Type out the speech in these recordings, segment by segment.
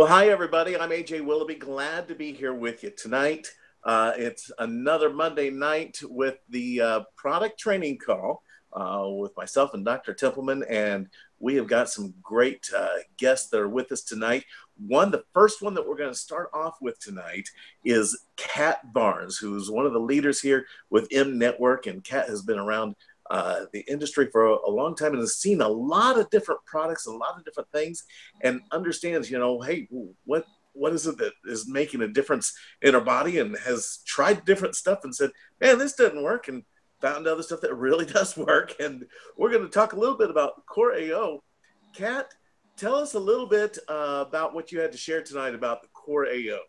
Well, hi, everybody. I'm AJ Willoughby. Glad to be here with you tonight. It's another Monday night with the product training call with myself and Dr. Templeman, and we have got some great guests that are with us tonight. The first one that we're going to start off with tonight is Kat Barnes, who's one of the leaders here with M Network, and Kat has been around the industry for a long time and has seen a lot of different products, a lot of different things, and understands, hey, what is it that is making a difference in our body, and has tried different stuff and said, man, this doesn't work, and found other stuff that really does work. And we're going to talk a little bit about Core AO. Kat, tell us a little bit about what you had to share tonight about the Core AO.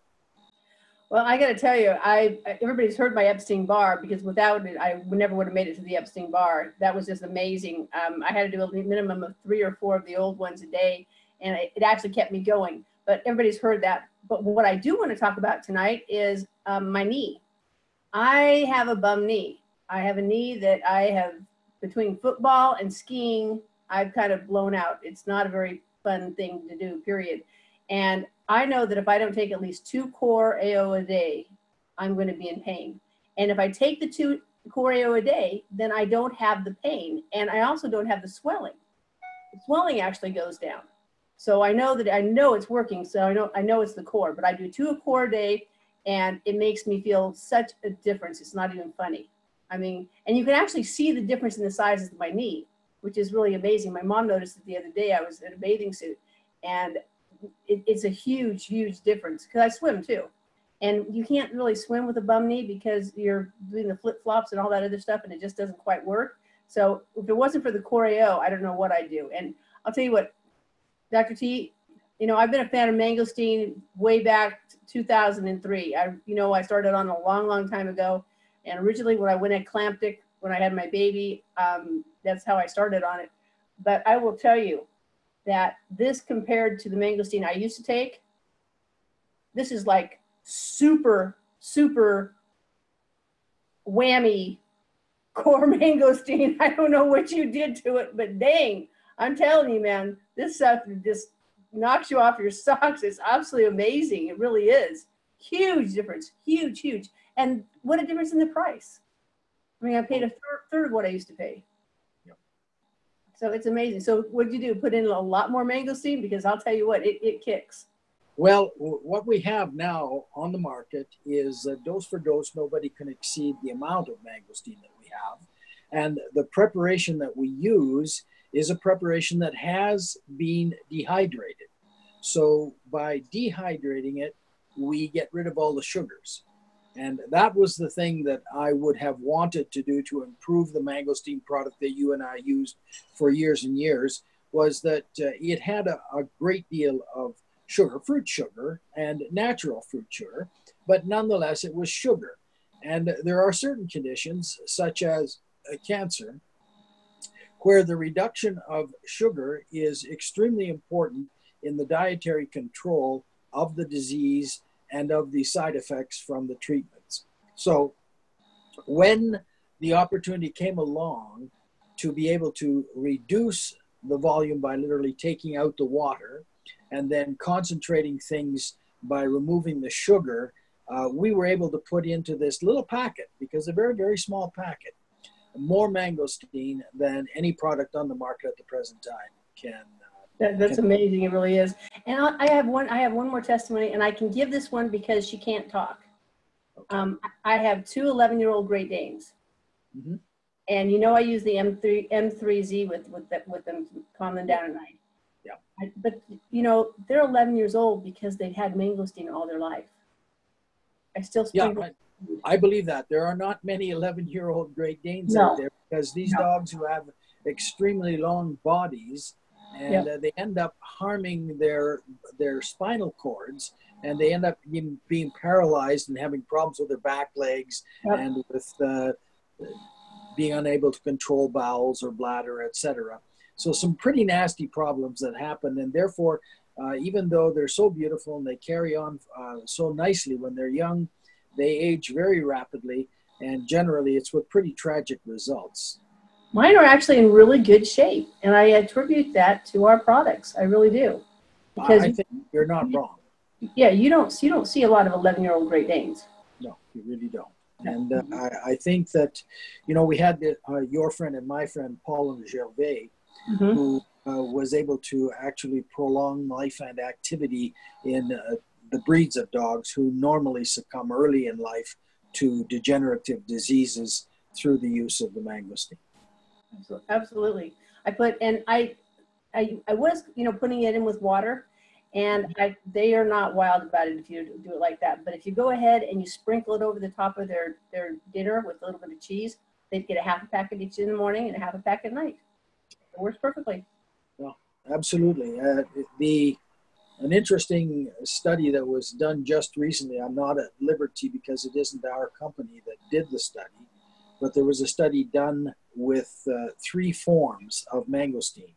Well, I got to tell you, everybody's heard my Epstein Barr, because without it, I never would have made it to the Epstein Barr. That was just amazing. I had to do a minimum of 3 or 4 of the old ones a day, and it actually kept me going. But everybody's heard that. But what I do want to talk about tonight is my knee. I have a bum knee. I have a knee that I have, between football and skiing, I've kind of blown out. It's not a very fun thing to do, period. And I know that if I don't take at least 2 Core AO a day, I'm going to be in pain. And if I take the 2 Core AO a day, then I don't have the pain. And I also don't have the swelling. The swelling actually goes down. So I know it's working. So I know it's the Core, but I do 2 Core a day, and it makes me feel such a difference. It's not even funny. I mean, and you can actually see the difference in the sizes of my knee, which is really amazing. My mom noticed it the other day. I was in a bathing suit, and it's a huge, huge difference, because I swim too. And you can't really swim with a bum knee because you're doing the flip flops and all that other stuff, and it just doesn't quite work. So if it wasn't for the Core AO, I don't know what I'd do. And I'll tell you what, Dr. T, I've been a fan of mangosteen way back 2003. I started on a long, long time ago. And originally when I went at Clamptic, when I had my baby, that's how I started on it. But I will tell you that this, compared to the mangosteen I used to take, this is like super, super whammy Core mangosteen. I don't know what you did to it, but dang, I'm telling you, man, this stuff just knocks you off your socks. It's absolutely amazing. It really is. Huge difference. Huge, huge. And what a difference in the price. I mean, I paid a third of what I used to pay. Yep. So it's amazing. So what did you do? Put in a lot more mangosteen? Because I'll tell you what, it kicks. Well, what we have now on the market is dose for dose. Nobody can exceed the amount of mangosteen that we have. And the preparation that we use is a preparation that has been dehydrated. So by dehydrating it, we get rid of all the sugars. And that was the thing that I would have wanted to do to improve the mangosteen product that you and I used for years and years, was that it had a great deal of sugar, fruit sugar, and natural fruit sugar, but nonetheless it was sugar. And there are certain conditions, such as cancer, where the reduction of sugar is extremely important in the dietary control of the disease and of the side effects from the treatments. So when the opportunity came along to be able to reduce the volume by literally taking out the water and then concentrating things by removing the sugar, we were able to put into this little packet, because a very, very small packet, more mangosteen than any product on the market at the present time can. That's amazing. It really is. And I have one more testimony, and I can give this one because she can't talk. Okay. I have 2 11-year-old Great Danes. Mm-hmm. And I use the M3Z with them to calm them down at night. Yeah. But they're 11 years old because they've had mangosteen all their life. I still sprinkle. Yeah, I believe that. There are not many 11-year-old Great Danes out there, because these dogs who have extremely long bodies, and they end up harming their spinal cords, and they end up being paralyzed and having problems with their back legs, and with being unable to control bowels or bladder, etc. So some pretty nasty problems that happen, and therefore, even though they're so beautiful and they carry on so nicely when they're young, they age very rapidly, and generally it's with pretty tragic results. Mine are actually in really good shape, and I attribute that to our products. I really do. Because I think you're not wrong. Yeah, you don't see a lot of 11-year-old Great Danes. No, you really don't. And I think that, you know, we had your friend and my friend, Paul Gervais, Mm-hmm. who was able to actually prolong life and activity in the breeds of dogs who normally succumb early in life to degenerative diseases through the use of the mangosteen. Absolutely. I was, putting it in with water, and they are not wild about it if you do it like that. But if you go ahead and you sprinkle it over the top of their dinner with a little bit of cheese, they'd get a half a packet each in the morning and a half a pack at night. It works perfectly. Well, absolutely. An interesting study that was done just recently, I'm not at liberty because it isn't our company that did the study, but there was a study done with 3 forms of mangosteen.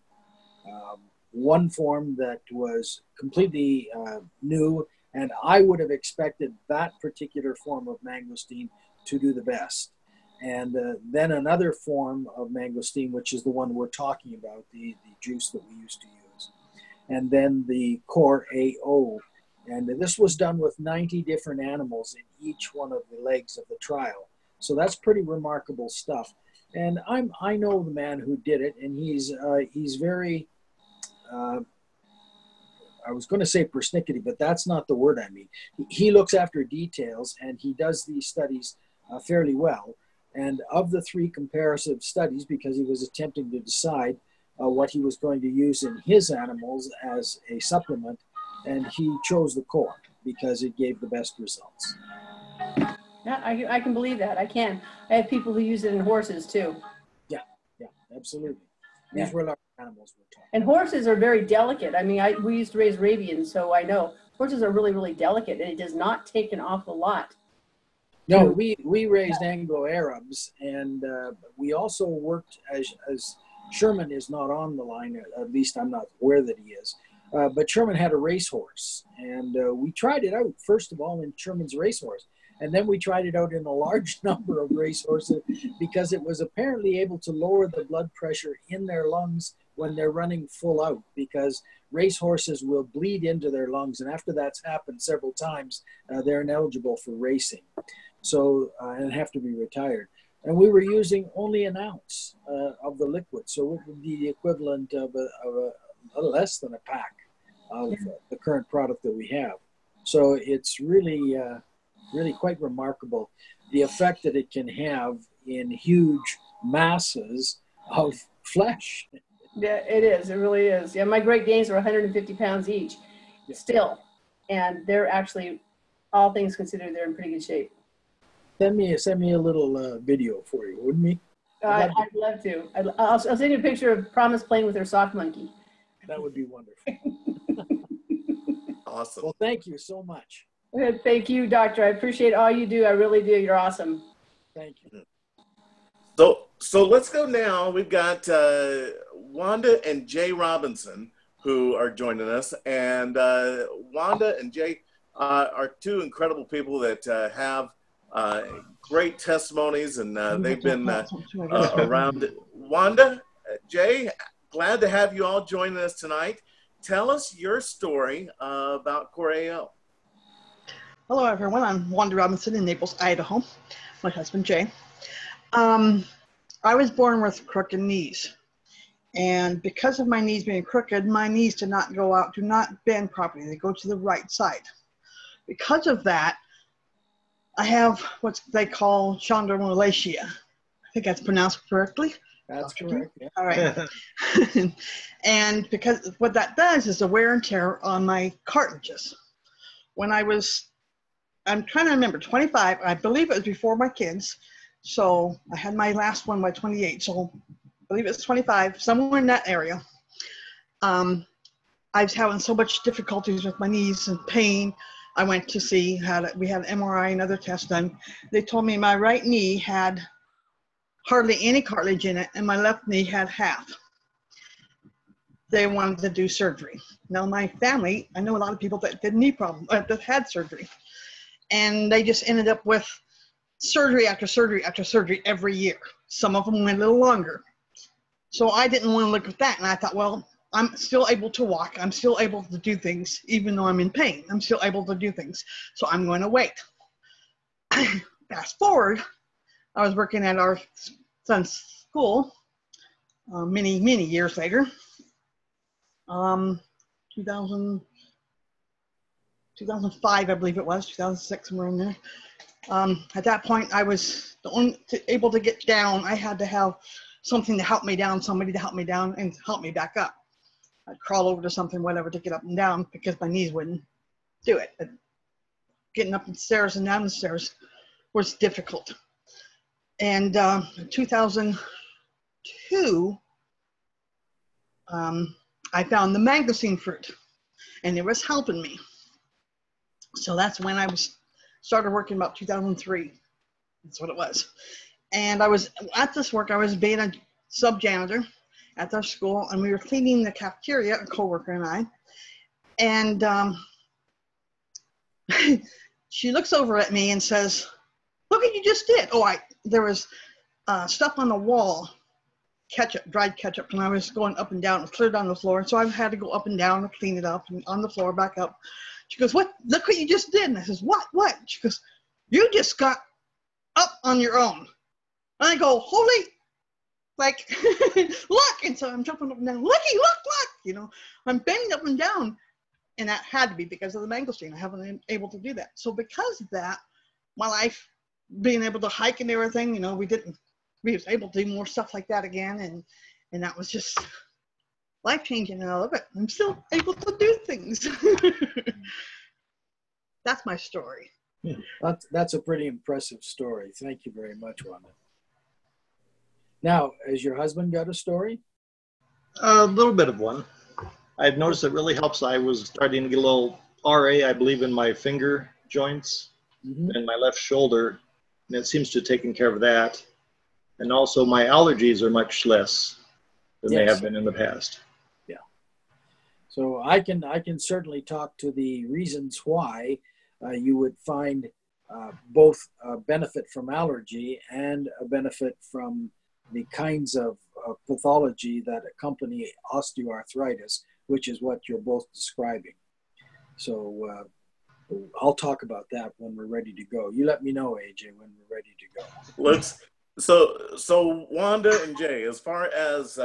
One form that was completely new, and I would have expected that particular form of mangosteen to do the best. And then another form of mangosteen, which is the one we're talking about, the juice that we used to use. And then the core AO. And this was done with 90 different animals in each one of the legs of the trial. So that's pretty remarkable stuff. And I know the man who did it, and he's very, I was going to say persnickety, but that's not the word I mean. He looks after details, and he does these studies fairly well. And of the 3 comparative studies, because he was attempting to decide what he was going to use in his animals as a supplement, and he chose the core because it gave the best results. Yeah, I can believe that. I can. I have people who use it in horses too. Yeah, absolutely. These were large animals we're talking. And horses are very delicate. I mean, we used to raise Arabians, so I know horses are really, really delicate, and it does not take an awful lot. No, we raised Anglo-Arabs, and we also worked as Sherman is not on the line, at least I'm not aware that he is, but Sherman had a racehorse, and we tried it out, first of all, in Sherman's racehorse, and then we tried it out in a large number of racehorses because it was apparently able to lower the blood pressure in their lungs when they're running full out, because racehorses will bleed into their lungs, and after that's happened several times, they're ineligible for racing. So, and have to be retired. And we were using only an ounce of the liquid. So it would be the equivalent of a less than a pack of the current product that we have. So it's really, really quite remarkable the effect that it can have in huge masses of flesh. Yeah, it is. It really is. Yeah, my Great Danes are 150 pounds each still. And they're actually, all things considered, they're in pretty good shape. Send me a little video for you, wouldn't you? I'd love to. I'll send you a picture of Promise playing with her soft monkey. That would be wonderful. Awesome. Well, thank you so much. Thank you, Doctor. I appreciate all you do. I really do. You're awesome. Thank you. So let's go now. We've got Wanda and Jay Robinson who are joining us. And Wanda and Jay are 2 incredible people that have great testimonies, and they've been around. Wanda, Jay, glad to have you all joining us tonight. Tell us your story about Core AO. Hello, everyone. I'm Wanda Robinson in Naples, Idaho. My husband, Jay. I was born with crooked knees. And because of my knees being crooked, my knees do not bend properly. They go to the right side. Because of that, I have what they call chondromalacia. I think that's pronounced correctly. That's correct. Yeah. All right. And because what that does is a wear and tear on my cartilages. When I'm trying to remember, 25, I believe it was before my kids. So I had my last one by 28. So I believe it's 25, somewhere in that area. I was having so much difficulties with my knees and pain. I went to see, we had an MRI and other tests done. They told me my right knee had hardly any cartilage in it, and my left knee had half. They wanted to do surgery. Now my family, I know a lot of people that did knee problems, that had surgery. And they just ended up with surgery after surgery after surgery every year. Some of them went a little longer. So I didn't want to look at that. And I thought, well, I'm still able to walk. I'm still able to do things, even though I'm in pain. I'm still able to do things. So I'm going to wait. Fast forward, I was working at our son's school many, many years later. 2005, I believe it was, 2006, somewhere in there. At that point, I was able to get down. I had to have something to help me down, somebody to help me down and help me back up. I'd crawl over to something, whatever, to get up and down because my knees wouldn't do it. But getting up the stairs and down the stairs was difficult. And in 2002, I found the mangosteen fruit, and it was helping me. So that's when I started working, about 2003. That's what it was. And I was at this work, I was being a sub-janitor at our school, and we were cleaning the cafeteria, a coworker and I. And she looks over at me and says, "Look what you just did." There was stuff on the wall, ketchup, dried ketchup, and I was going up and down. It was cleared on the floor, so I had to go up and down and clean it up, and on the floor, back up. She goes, "What? Look what you just did." And I says, "What? What?" She goes, "You just got up on your own." And I go, "Holy, like, look." And so I'm jumping up and down, "Looky, look. I'm bending up and down." And that had to be because of the mangosteen. I haven't been able to do that. So because of that, my life, being able to hike and everything, we was able to do more stuff like that again. And that was just life-changing, and I love it. I'm still able to do things. That's my story. That's a pretty impressive story. Thank you very much, Wanda. Now, has your husband got a story? A little bit of one. I've noticed it really helps. I was starting to get a little RA, I believe, in my finger joints and my left shoulder, and it seems to have taken care of that. And also my allergies are much less than they have been in the past. Yeah. So I can certainly talk to the reasons why you would find both a benefit from allergy and a benefit from the kinds of pathology that accompany osteoarthritis, which is what you're both describing. So I'll talk about that when we're ready to go. You let me know, AJ, when we're ready to go. So Wanda and Jay, as far as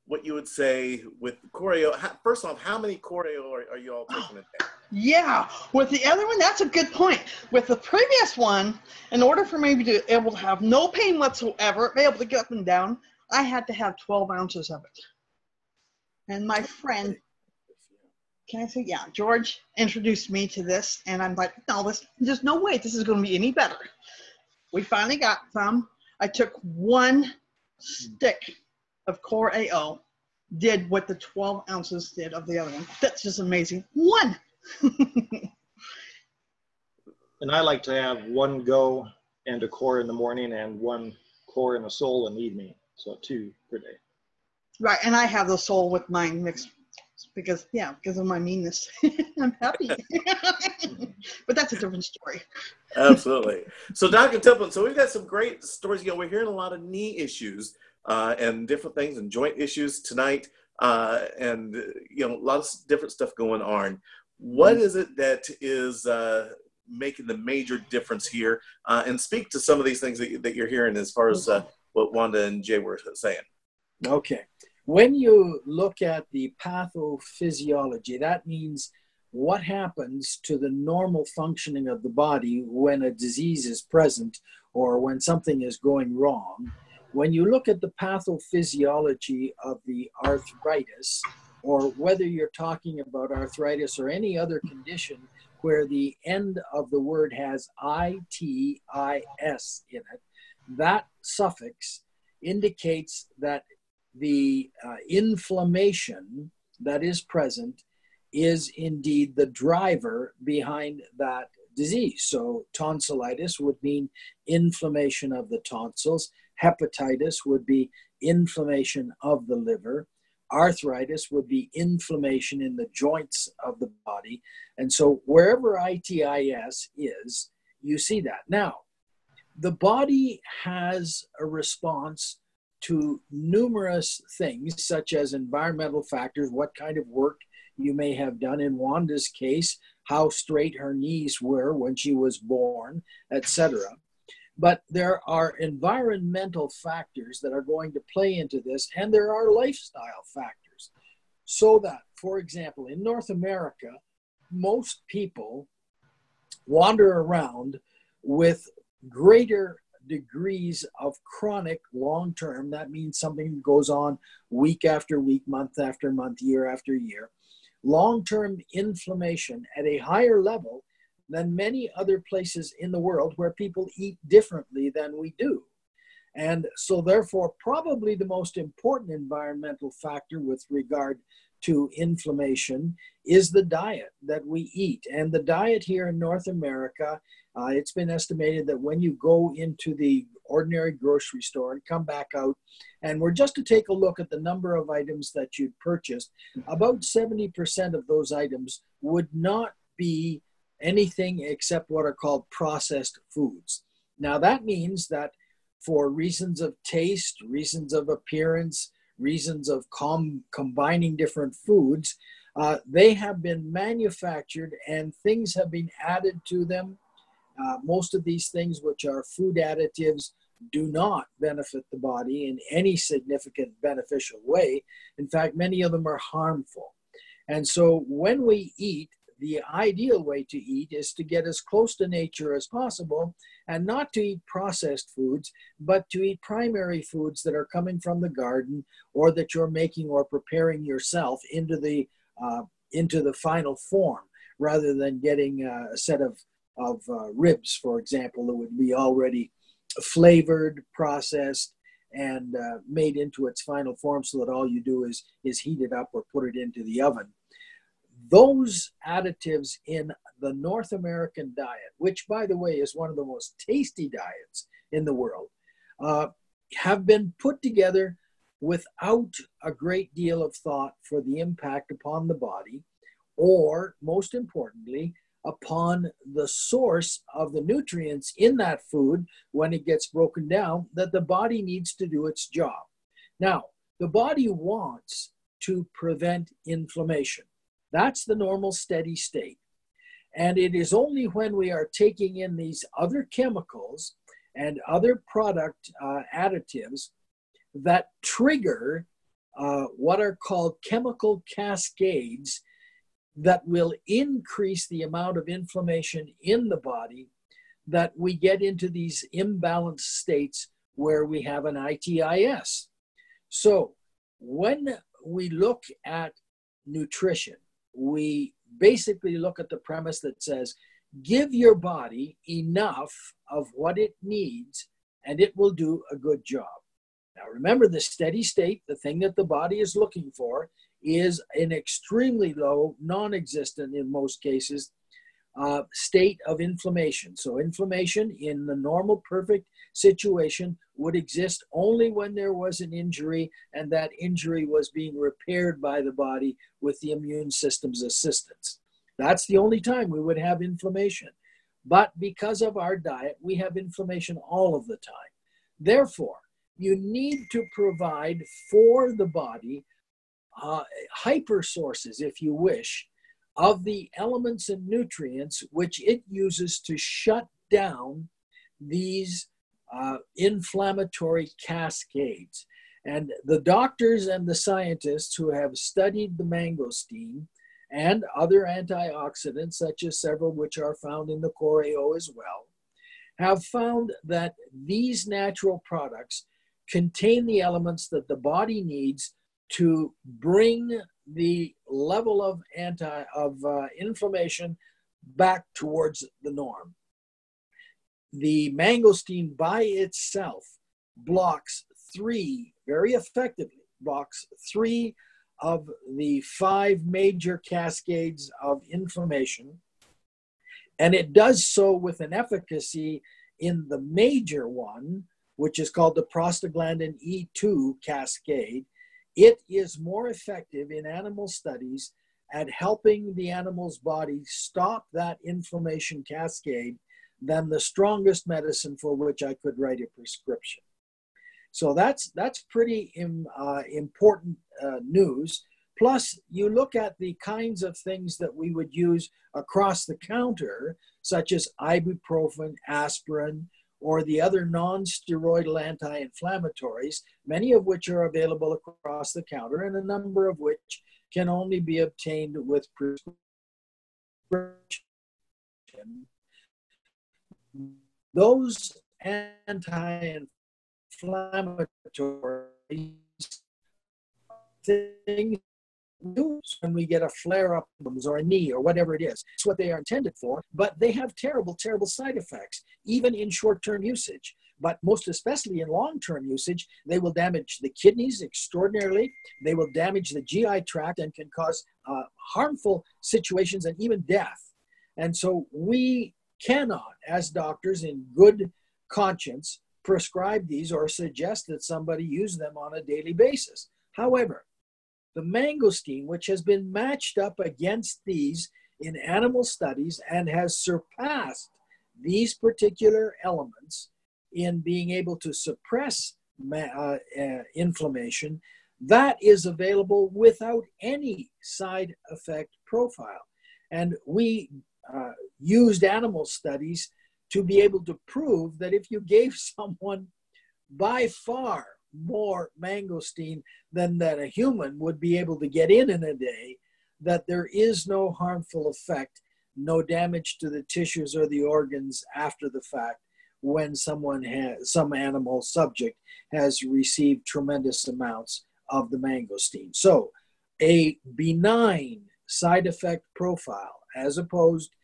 what you would say with choreo, first off, how many choreo are you all taking a day? Yeah, with the other one, that's a good point. With the previous one, in order for me to be able to have no pain whatsoever, be able to get up and down, I had to have 12 ounces of it. And my friend, George introduced me to this, and I'm like, no, there's no way this is going to be any better. We finally got some. I took one stick of Core AO, did what the 12 ounces did of the other one. That's just amazing. One. And I like to have one go and a core in the morning and one core and a soul in the evening. So 2 per day. Right, and I have the soul with mine mixed because of my meanness. I'm happy. But that's a different story. Absolutely. So Dr. Templeman, so we've got some great stories. We're hearing a lot of knee issues and different things and joint issues tonight, and a lot of different stuff going on. What is it that is making the major difference here? And speak to some of these things that you're hearing as far as what Wanda and Jay were saying. Okay. When you look at the pathophysiology, that means what happens to the normal functioning of the body when a disease is present or when something is going wrong. When you look at the pathophysiology of the arthritis, or whether you're talking about arthritis or any other condition where the end of the word has itis in it, that suffix indicates that the inflammation that is present is indeed the driver behind that disease. So tonsillitis would mean inflammation of the tonsils. Hepatitis would be inflammation of the liver. Arthritis would be inflammation in the joints of the body. And so wherever itis is, you see that. Now, the body has a response to numerous things, such as environmental factors, what kind of work you may have done. In Wanda's case, how straight her knees were when she was born, etc. But there are environmental factors that are going to play into this, and there are lifestyle factors. So that, for example, in North America, most people wander around with greater degrees of chronic long-term, that means something goes on week after week, month after month, year after year, long-term inflammation at a higher level than many other places in the world where people eat differently than we do. And so therefore, probably the most important environmental factor with regard to inflammation is the diet that we eat. And the diet here in North America, it's been estimated that when you go into the ordinary grocery store and come back out, and we're just to take a look at the number of items that you'd purchased, about 70% of those items would not be anything except what are called processed foods. Now that means that for reasons of taste, reasons of appearance, reasons of combining different foods, they have been manufactured and things have been added to them. Most of these things, which are food additives, do not benefit the body in any significant beneficial way. In fact, many of them are harmful. And so when we eat, the ideal way to eat is to get as close to nature as possible and not to eat processed foods, but to eat primary foods that are coming from the garden or that you're making or preparing yourself into the final form, rather than getting a set of ribs, for example, that would be already flavored, processed, and made into its final form so that all you do is heat it up or put it into the oven. Those additives in the North American diet, which, by the way, is one of the most tasty diets in the world, have been put together without a great deal of thought for the impact upon the body, or, most importantly, upon the source of the nutrients in that food when it gets broken down, that the body needs to do its job. Now, the body wants to prevent inflammation. That's the normal steady state. And it is only when we are taking in these other chemicals and other product additives that trigger what are called chemical cascades that will increase the amount of inflammation in the body, that we get into these imbalanced states where we have an ITIS. So when we look at nutrition, we basically look at the premise that says, give your body enough of what it needs and it will do a good job. Now remember, the steady state, the thing that the body is looking for, is an extremely low, non-existent in most cases, state of inflammation. So inflammation in the normal, perfect situation would exist only when there was an injury, and that injury was being repaired by the body with the immune system's assistance. That's the only time we would have inflammation. But because of our diet, we have inflammation all of the time. Therefore, you need to provide for the body hyper sources, if you wish, of the elements and nutrients which it uses to shut down these inflammatory cascades. And the doctors and the scientists who have studied the mangosteen and other antioxidants, such as several which are found in the Coreo as well, have found that these natural products contain the elements that the body needs to bring the level of inflammation back towards the norm. The mangosteen by itself blocks very effectively blocks three of the 5 major cascades of inflammation. And it does so with an efficacy in the major one, which is called the prostaglandin E2 cascade. It is more effective in animal studies at helping the animal's body stop that inflammation cascade than the strongest medicine for which I could write a prescription. So that's pretty important news. Plus, you look at the kinds of things that we would use across the counter, such as ibuprofen, aspirin, or the other non-steroidal anti-inflammatories, many of which are available across the counter, and a number of which can only be obtained with prescription. Those anti-inflammatory things when we get a flare-up or a knee or whatever it is. It's what they are intended for, but they have terrible, terrible side effects, even in short-term usage. But most especially in long-term usage, they will damage the kidneys extraordinarily. They will damage the GI tract and can cause harmful situations and even death. And so we cannot, as doctors in good conscience, prescribe these or suggest that somebody use them on a daily basis. However, the mangosteen, which has been matched up against these in animal studies and has surpassed these particular elements in being able to suppress inflammation, that is available without any side effect profile. And we used animal studies to be able to prove that if you gave someone by far more mangosteen than that a human would be able to get in a day, that there is no harmful effect, no damage to the tissues or the organs after the fact when someone has, some animal subject has received tremendous amounts of the mangosteen. So a benign side effect profile as opposed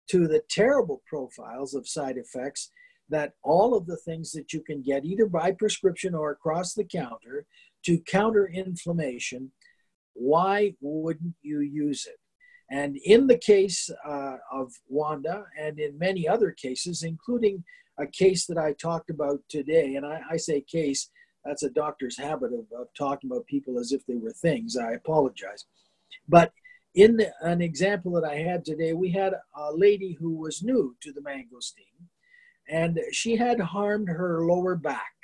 to the terrible profiles of side effects that all of the things that you can get either by prescription or across the counter to counter inflammation, why wouldn't you use it? And in the case of Wanda and in many other cases, including a case that I talked about today, and I say case, that's a doctor's habit of talking about people as if they were things. I apologize. But in an example that I had today, we had a lady who was new to the mangosteen, and she had harmed her lower back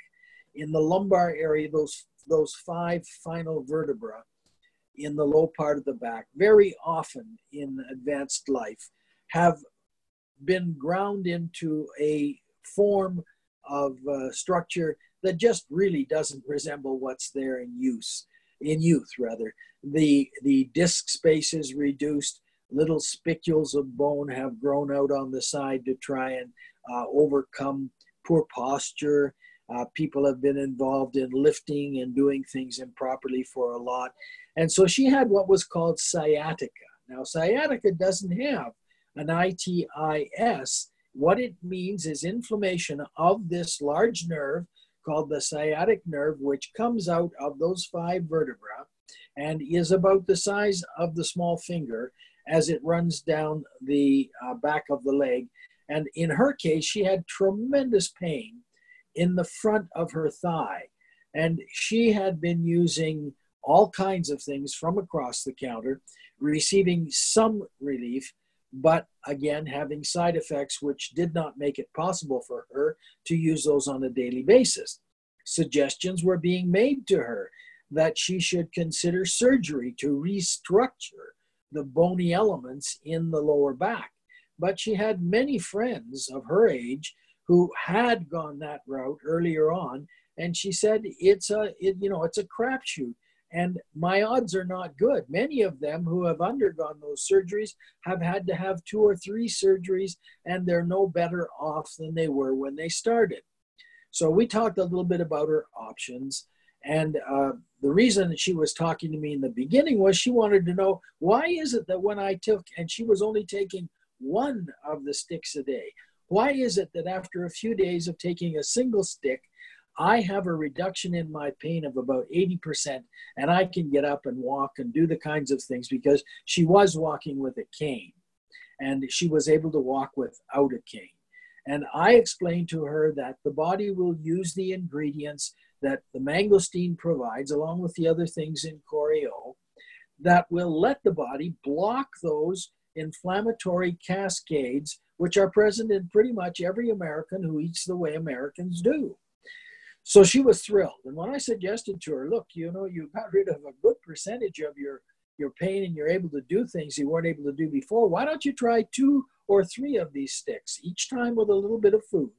in the lumbar area, those 5 final vertebrae in the low part of the back, very often in advanced life, have been ground into a form of structure that just really doesn't resemble what's there in youth. The disc space is reduced, little spicules of bone have grown out on the side to try and overcome poor posture. People have been involved in lifting and doing things improperly for a lot. And so she had what was called sciatica. Now, sciatica doesn't have an itis. What it means is inflammation of this large nerve called the sciatic nerve, which comes out of those 5 vertebrae and is about the size of the small finger as it runs down the back of the leg. And in her case, she had tremendous pain in the front of her thigh. And she had been using all kinds of things from across the counter, receiving some relief, but again, having side effects which did not make it possible for her to use those on a daily basis. Suggestions were being made to her that she should consider surgery to restructure the bony elements in the lower back. But she had many friends of her age who had gone that route earlier on, and she said it's a crapshoot, and my odds are not good. Many of them who have undergone those surgeries have had to have 2 or 3 surgeries, and they're no better off than they were when they started. So we talked a little bit about her options, and the reason that she was talking to me in the beginning was she wanted to know, why is it that when I took, and she was only taking 1 of the sticks a day, why is it that after a few days of taking a single stick, I have a reduction in my pain of about 80%, and I can get up and walk and do the kinds of things, because she was walking with a cane and she was able to walk without a cane. And I explained to her that the body will use the ingredients that the mangosteen provides, along with the other things in Choreo, that will let the body block those inflammatory cascades which are present in pretty much every American who eats the way Americans do. So she was thrilled. And when I suggested to her, look, you know, you got rid of a good percentage of your pain and you're able to do things you weren't able to do before, why don't you try 2 or 3 of these sticks, each time with a little bit of food,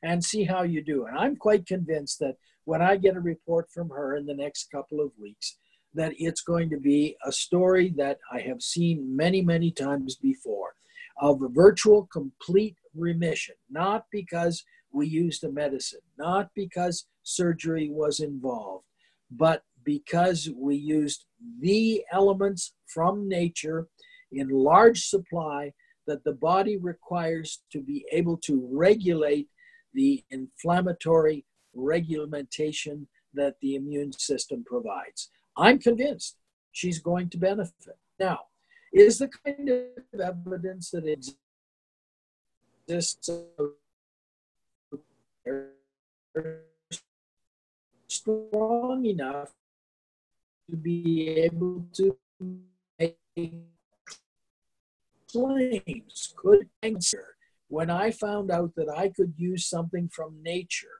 and see how you do. And I'm quite convinced that when I get a report from her in the next couple of weeks, that it's going to be a story that I have seen many, many times before, of a virtual complete remission, not because we used a medicine, not because surgery was involved, but because we used the elements from nature in large supply that the body requires to be able to regulate the inflammatory regulation that the immune system provides. I'm convinced she's going to benefit. Now, is the kind of evidence that exists strong enough to be able to make claims? Could answer. When I found out that I could use something from nature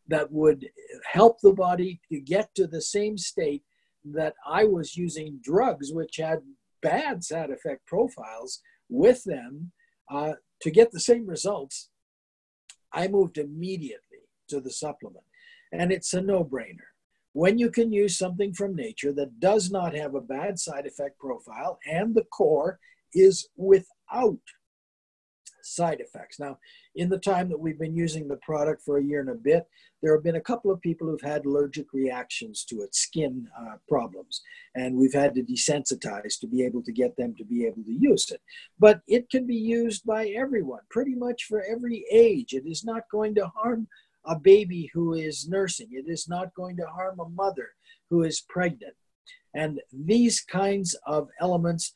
that would help the body to get to the same state that I was using drugs, which had bad side effect profiles with them, to get the same results, I moved immediately to the supplement. And it's a no-brainer. When you can use something from nature that does not have a bad side effect profile and the core is without side effects. Now, in the time that we've been using the product for a year and a bit, there have been a couple of people who've had allergic reactions to it, skin problems, and we've had to desensitize to be able to get them to be able to use it. But it can be used by everyone, pretty much for every age. It is not going to harm a baby who is nursing. It is not going to harm a mother who is pregnant. And these kinds of elements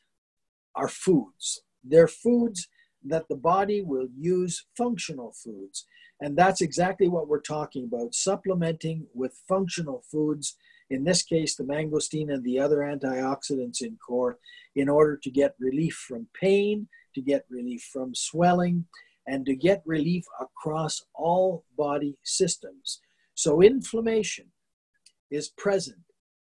are foods. They're foods that the body will use, functional foods. And that's exactly what we're talking about, supplementing with functional foods, in this case, the mangosteen and the other antioxidants in core, in order to get relief from pain, to get relief from swelling, and to get relief across all body systems. So inflammation is present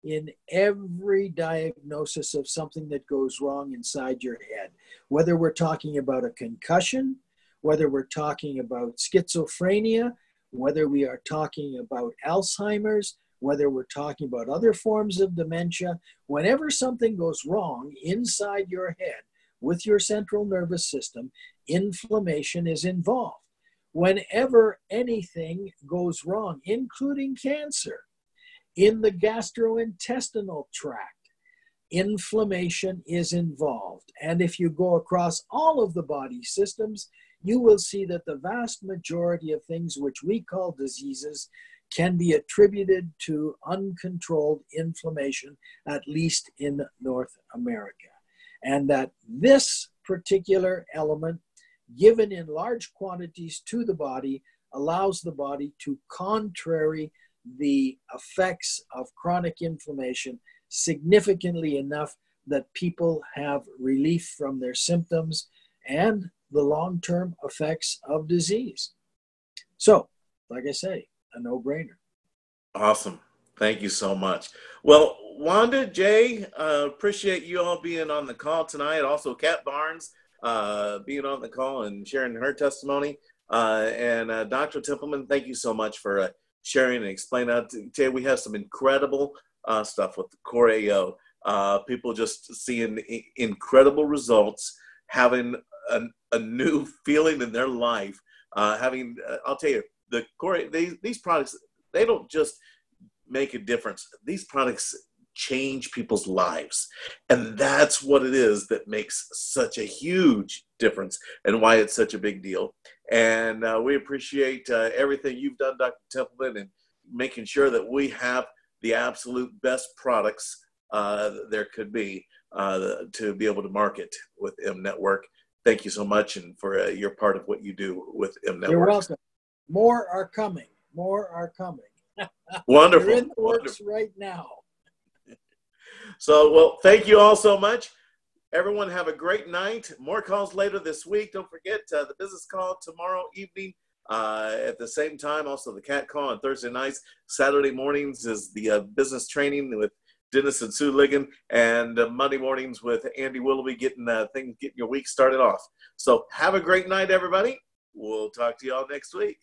in every diagnosis of something that goes wrong inside your head, whether we're talking about a concussion, whether we're talking about schizophrenia, whether we are talking about Alzheimer's, whether we're talking about other forms of dementia. Whenever something goes wrong inside your head with your central nervous system, inflammation is involved. Whenever anything goes wrong, including cancer, in the gastrointestinal tract, inflammation is involved. And if you go across all of the body systems, you will see that the vast majority of things which we call diseases can be attributed to uncontrolled inflammation, at least in North America. And that this particular element, given in large quantities to the body, allows the body to contrary the effects of chronic inflammation significantly enough that people have relief from their symptoms and the long-term effects of disease. So, like I say, a no-brainer. Awesome. Thank you so much. Well, Wanda, Jay, appreciate you all being on the call tonight. Also, Kat Barnes being on the call and sharing her testimony. And Dr. Templeman, thank you so much for sharing and explaining that. Jay, we have some incredible stuff with the Core AO. People just seeing incredible results, having a new feeling in their life. I'll tell you, the Core, these products, they don't just make a difference. These products change people's lives. And that's what it is that makes such a huge difference and why it's such a big deal. And we appreciate everything you've done, Dr. Templeman, and making sure that we have the absolute best products there could be to be able to market with M Network. Thank you so much, and for your part of what you do with M Network. You're welcome. More are coming. More are coming. Wonderful. They're in the works right now. So, well, thank you all so much. Everyone have a great night. More calls later this week. Don't forget the business call tomorrow evening At the same time, also the Cat Call on Thursday nights. Saturday mornings is the business training with Dennis and Sue Ligon, and Monday mornings with Andy Willoughby getting your week started off. So have a great night, everybody. We'll talk to you all next week.